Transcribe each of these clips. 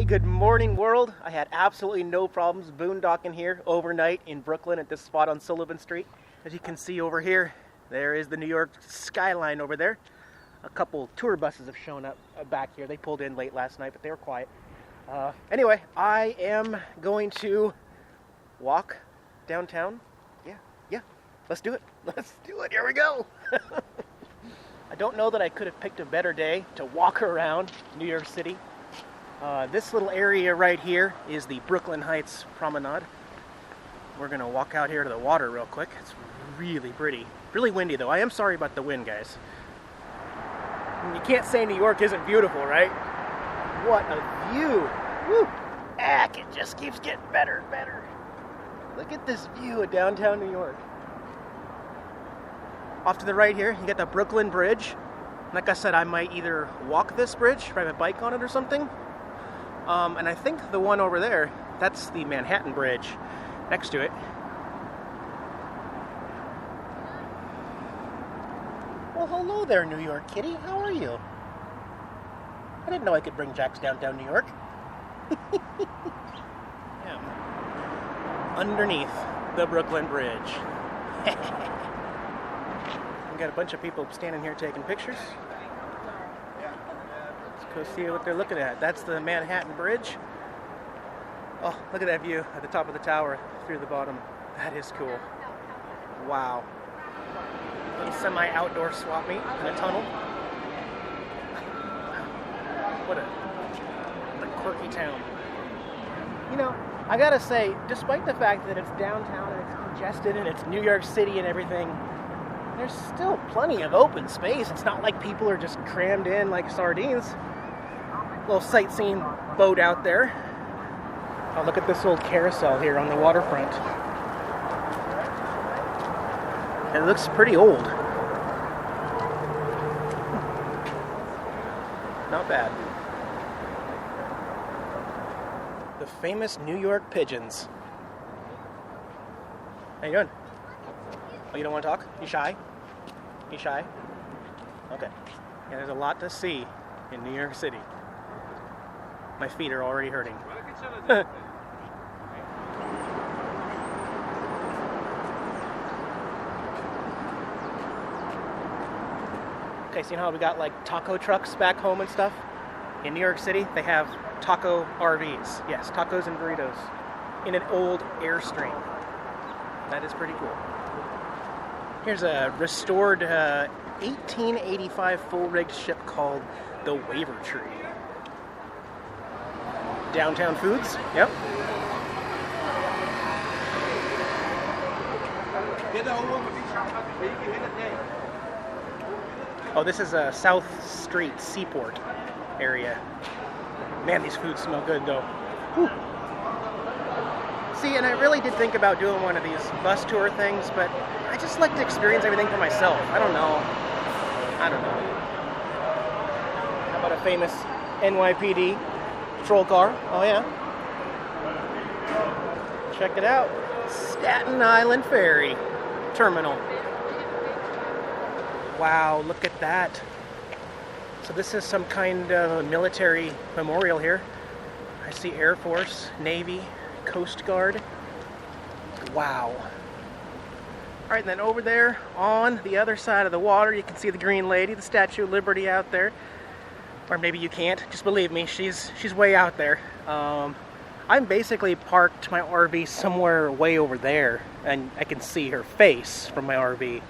good morning world. I had absolutely no problems boondocking here overnight in Brooklyn at this spot on Sullivan Street. As you can see over here, there is the New York skyline over there. A couple tour buses have shown up back here. They pulled in late last night, but they were quiet. Anyway, I am going to walk downtown. Yeah, let's do it. Let's do it. Here we go. I don't know that I could have picked a better day to walk around New York City. This little area right here is the Brooklyn Heights Promenade. We're going to walk out here to the water real quick. It's really pretty. Really windy though. I am sorry about the wind, guys. You can't say New York isn't beautiful, right? What a view. Woo! Heck, it just keeps getting better and better. Look at this view of downtown New York. Off to the right here, you got the Brooklyn Bridge. Like I said, I might either walk this bridge, ride my bike on it or something. And I think the one over there, that's the Manhattan Bridge next to it. Well, hello there, New York kitty. How are you? I didn't know I could bring Jax downtown New York. Yeah. Underneath the Brooklyn Bridge. We got a bunch of people standing here taking pictures. Let's go see what they're looking at. That's the Manhattan Bridge. Oh, look at that view at the top of the tower through the bottom. That is cool. Wow. Little semi-outdoor swap meet in a tunnel. What a quirky town. You know, I gotta say, despite the fact that it's downtown and it's congested and it's New York City and everything, there's still plenty of open space. It's not like people are just crammed in like sardines. Little sightseeing boat out there. Oh, look at this old carousel here on the waterfront. It looks pretty old. Not bad. The famous New York pigeons. How you doing? Oh, you don't want to talk? You shy? You shy? Okay. Yeah, there's a lot to see in New York City. My feet are already hurting. Okay, so you know how we got like taco trucks back home and stuff? In New York City, they have taco RVs. Yes, tacos and burritos in an old Airstream. That is pretty cool. Here's a restored 1885 full-rigged ship called the Waver Tree. Downtown Foods, yep. Oh, this is a South Street Seaport area. Man, these foods smell good though. Whew. See, and I really did think about doing one of these bus tour things, but I just like to experience everything for myself. I don't know. How about a famous NYPD patrol car? Oh yeah. Check it out. Staten Island Ferry Terminal. Wow, look at that. So this is some kind of military memorial here. I see Air Force, Navy, Coast Guard. Wow. All right, and then over there on the other side of the water, you can see the Green Lady, the Statue of Liberty out there. Or maybe you can't. Just believe me, she's way out there. I'm basically parked my RV somewhere way over there, and I can see her face from my RV.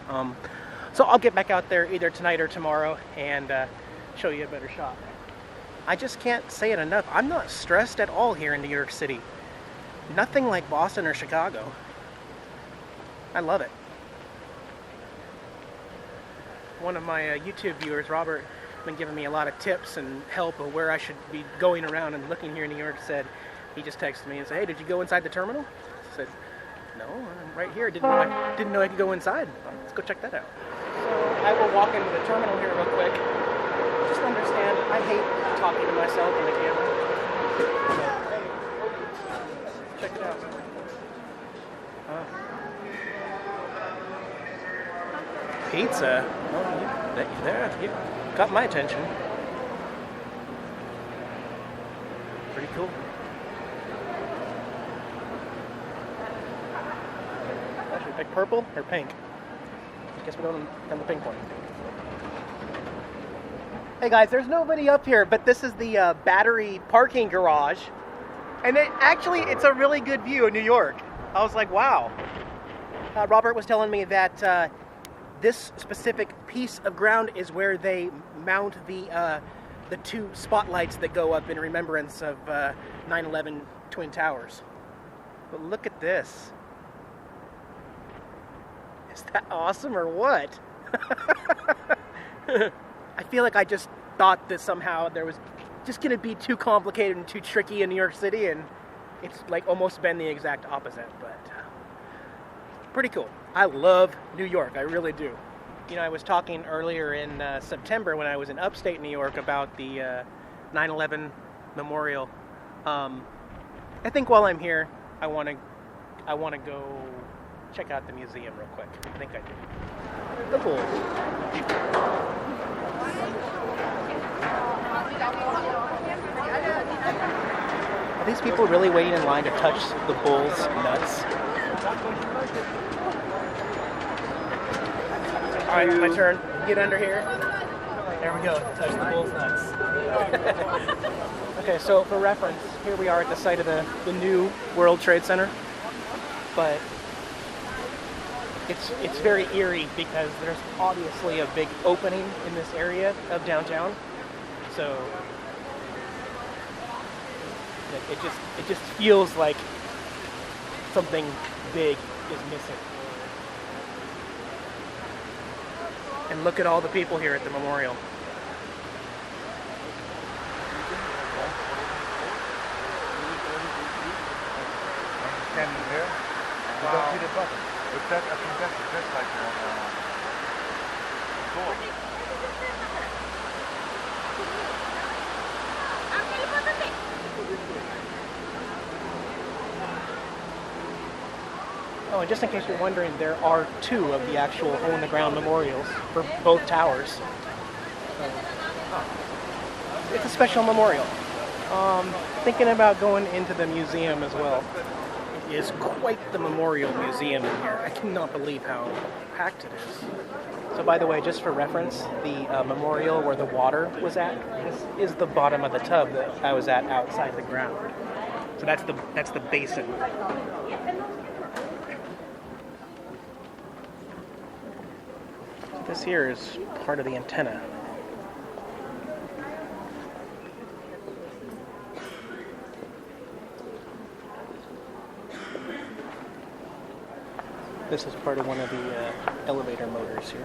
So I'll get back out there either tonight or tomorrow and show you a better shot. I just can't say it enough. I'm not stressed at all here in New York City. Nothing like Boston or Chicago. I love it. One of my YouTube viewers, Robert, been giving me a lot of tips and help of where I should be going around and looking here in New York. Said, he just texted me and said, hey, did you go inside the terminal? I said, no, I'm right here. Didn't know I could go inside. Let's go check that out. So I will walk into the terminal here real quick. Just understand, I hate talking to myself in the camera. Check it out. Pizza? Oh, you got my attention. Pretty Pretty cool. Actually, pick purple or pink? I guess we're going on the pink one. Hey guys, there's nobody up here, but this is the battery parking garage. And it's a really good view of New York. I was like, wow. Robert was telling me that this specific piece of ground is where they mount the 2 spotlights that go up in remembrance of 9/11 Twin Towers. But look at this. Is that awesome or what? I feel like I just thought that somehow there was just going to be too complicated and too tricky in New York City, and it's like almost been the exact opposite, but pretty cool. I love New York, I really do. You know, I was talking earlier in September when I was in upstate New York about the 9/11 memorial. I think while I'm here, I want to go check out the museum real quick. I think I do. The Bulls. Are these people really waiting in line to touch the bull's nuts? Alright, my turn. Get under here. There we go. Touch the bull's nuts. Okay, so for reference, here we are at the site of the new World Trade Center. But it's very eerie because there's obviously a big opening in this area of downtown. So it just feels like something big is missing. And look at all the people here at the memorial. Standing here, you don't see the button. But that, I think that's just like door. Oh, and just in case you're wondering, there are 2 of the actual hole-in-the-ground memorials for both towers. It's a special memorial. Thinking about going into the museum as well. It is quite the memorial museum in here. I cannot believe how packed it is. So by the way, just for reference, the memorial where the water was at, this is the bottom of the tub that I was at outside the ground. So that's the basin. This here is part of the antenna. This is part of one of the elevator motors here.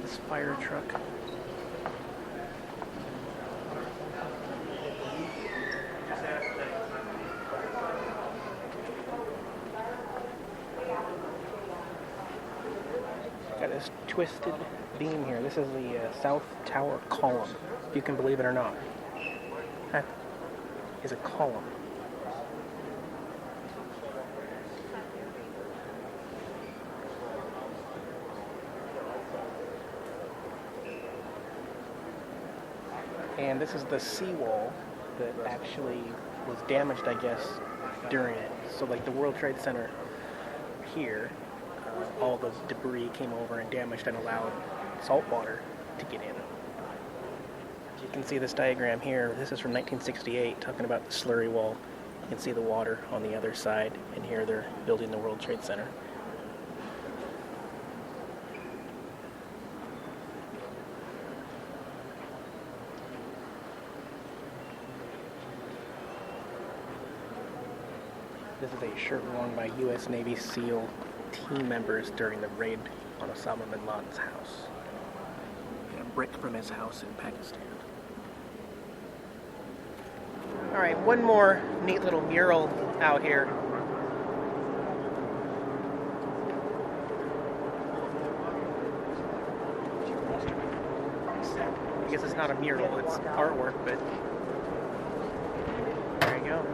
This fire truck. Got this twisted beam here. This is the South Tower column, if you can believe it or not. That is a column. And this is the seawall that actually was damaged, I guess, during it. So like the World Trade Center here, all the debris came over and damaged and allowed salt water to get in. You can see this diagram here. This is from 1968, talking about the Slurry Wall. You can see the water on the other side, and here they're building the World Trade Center. This is a shirt worn by U.S. Navy SEAL team members during the raid on Osama bin Laden's house. And a brick from his house in Pakistan. Alright, one more neat little mural out here. I guess it's not a mural, it's artwork, but there you go.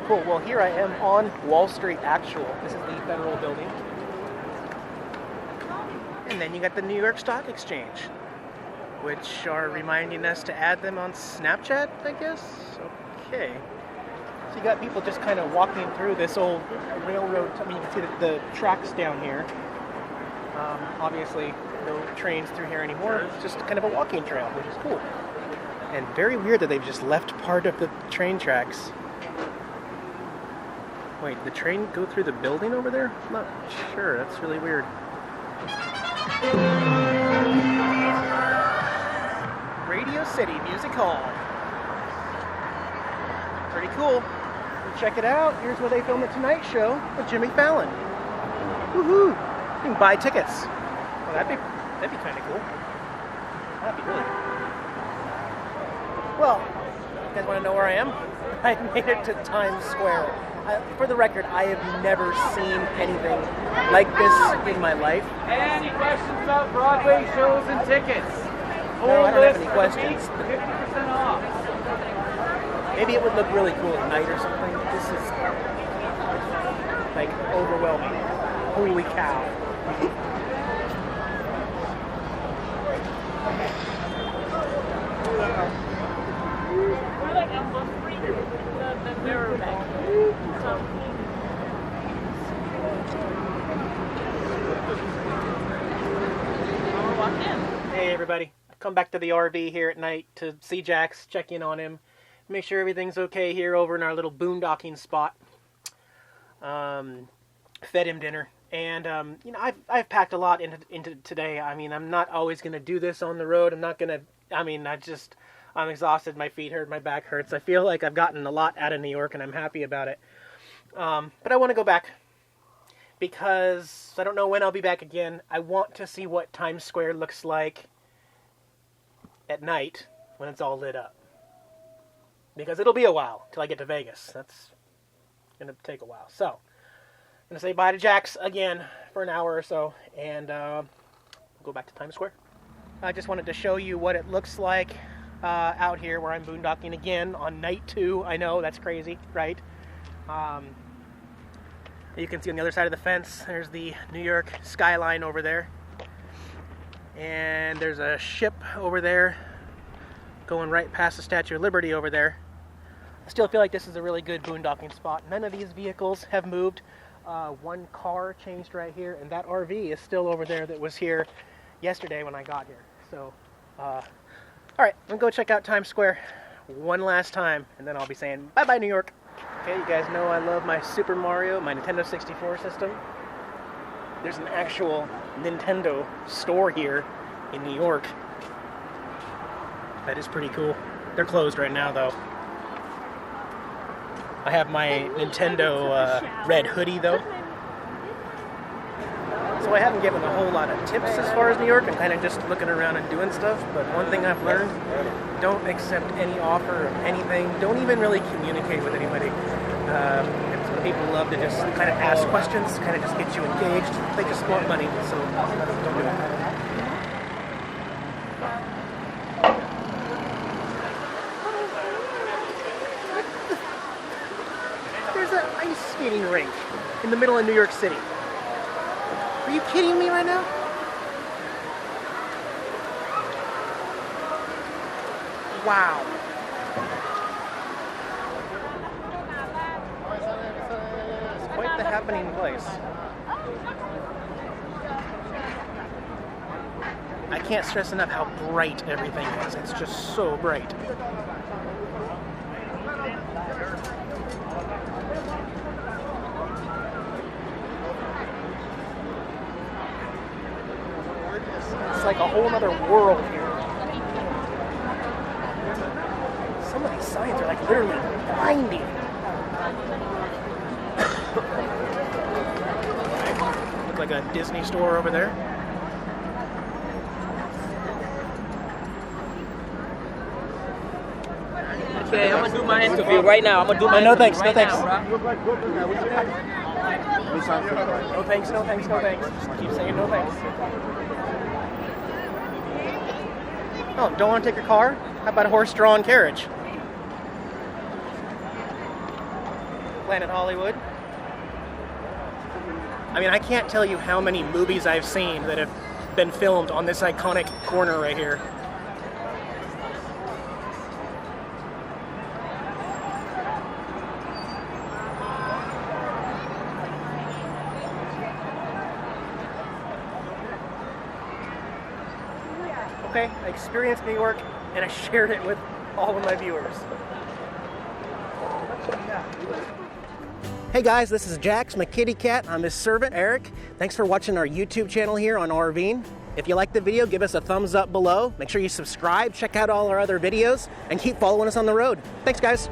Cool, well here I am on Wall Street Actual. This is the Federal Building. And then you got the New York Stock Exchange. which are reminding us to add them on Snapchat, I guess? Okay. So you got people just kind of walking through this old railroad. I mean, you can see the tracks down here. Obviously, no trains through here anymore. It's just kind of a walking trail, which is cool. And very weird that they've just left part of the train tracks. Wait, the train go through the building over there? I'm not sure. That's really weird. Radio City Music Hall. Pretty cool. Check it out. Here's where they filmed the Tonight Show with Jimmy Fallon. Woohoo! You can buy tickets. Well, that'd be kind of cool. That'd be really cool. Well, you guys want to know where I am? I made it to Times Square. For the record, I have never seen anything like this in my life. Any questions about Broadway shows and tickets? No, I don't have any questions. 50% off. Maybe it would look really cool at night or something. This is like overwhelming. Holy cow. We're like almost free the mirror back. Hey everybody, come back to the RV here at night to see Jax, check in on him, make sure everything's okay here over in our little boondocking spot. Fed him dinner, and you know, I've packed a lot into today. I mean, I'm not always gonna do this on the road. I'm exhausted. My feet hurt, my back hurts. I feel like I've gotten a lot out of New York, and I'm happy about it. But I want to go back because I don't know when I'll be back again. I want to see what Times Square looks like at night when it's all lit up. Because it'll be a while till I get to Vegas. That's going to take a while. So, I'm going to say bye to Jax again for an hour or so, and go back to Times Square. I just wanted to show you what it looks like out here where I'm boondocking again on night 2. I know, that's crazy, right? You can see on the other side of the fence, there's the New York skyline over there. And there's a ship over there going right past the Statue of Liberty over there. I still feel like this is a really good boondocking spot. None of these vehicles have moved. One car changed right here, and that RV is still over there that was here yesterday when I got here. So, alright, I'm going to go check out Times Square one last time, and then I'll be saying bye-bye New York. Okay, you guys know I love my Super Mario, my Nintendo 64 system. There's an actual Nintendo store here in New York. That is pretty cool. They're closed right now, though. I have my Nintendo red hoodie, though. So I haven't given a whole lot of tips as far as New York. I'm kind of just looking around and doing stuff. But one thing I've learned, don't accept any offer of anything. Don't even really communicate with anybody. Some people love to just kind of ask questions, kind of just get you engaged. They just want money, so don't do it. There's an ice skating rink in the middle of New York City. Are you kidding me right now? Wow. It's quite the happening place. I can't stress enough how bright everything is. It's just so bright. It's like a whole other world here. Some of these signs are like literally blinding. Look like a Disney store over there. Okay, I'm gonna do my interview right now. I'm gonna do my no thanks, no thanks. now, No thanks, no thanks, no thanks. Just keep saying no thanks. Oh, don't want to take your car? How about a horse-drawn carriage? Planet Hollywood. I mean, I can't tell you how many movies I've seen that have been filmed on this iconic corner right here. okay? I experienced New York and I shared it with all of my viewers. Hey guys, this is Jax, my kitty cat. I'm his servant, Eric. Thanks for watching our YouTube channel here on RVing. If you like the video, give us a thumbs up below. Make sure you subscribe, check out all our other videos, and keep following us on the road. Thanks, guys.